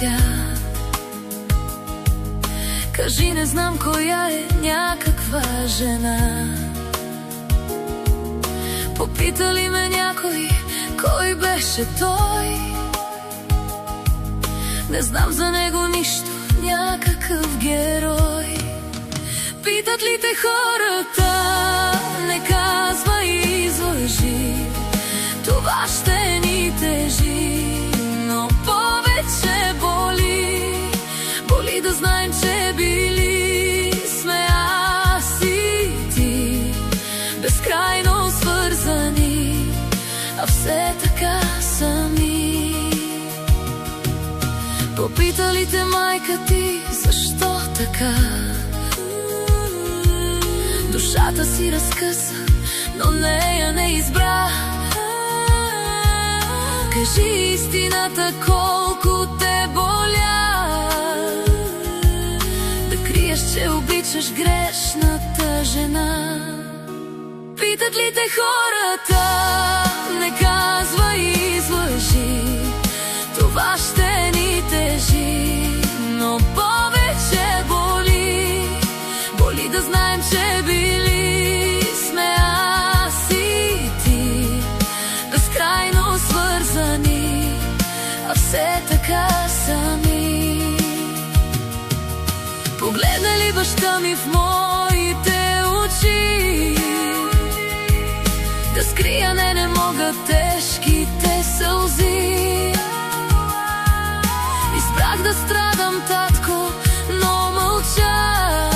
тя. Кажи, не знам коя е, някаква жена. Попита ли ме някой, кой беше той? Не знам за него нищо, някакъв герой. Питат ли те хората, не казвай и излъжи, това ще ни тежи, но повече боли. Боли да знаем, че били сме аз и ти, безкрайно свързани, а все така сами. Попита ли те майка ти, защо така? Душата си разкъса, но нея не избра. Кажи истината, колко те боля, да криеш, че обичаш грешната жена. Питат ли те хората, не казвай и излъжи, това ще ни тежи, но повече боли. Боли да знаем, че били сме аз и ти, безкрайно свързани, а все така сами. Погледна ли баща ми в моите очи, да скрия, не мога тежките сълзи. Избрах да страдам, татко, но мълча,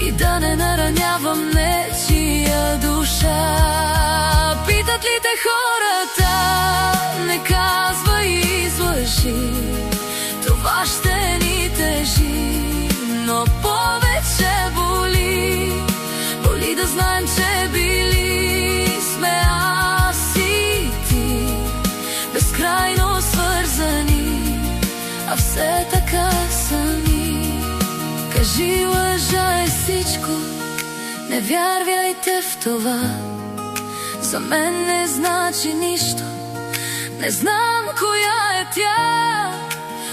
и да не наранявам нечия душа. Питат ли те хората, не казвай и излъжи, това ще ни тежи, но повече боли. Боли да знаем, че били сме аз и ти, безкрайно свързани, а все така сами. Кажи, лъжа е всичко, не вярвайте в това. За мен не значи нищо, не знам коя е тя.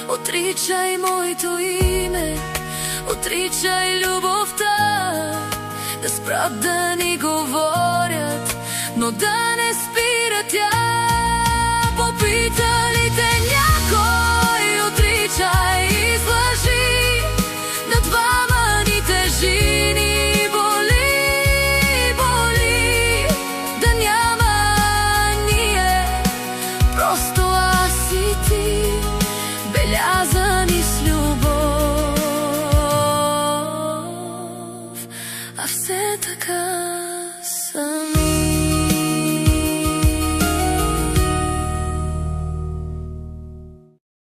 Отричай моето име, отричай любовта, да спрат да ни говорят, но да не спира тя. Попита ли те някой, отричай и излъжи, на двама ни тежи, ни боли, боли, да няма ние, просто аз и ти, белязани с любов, а все така съм.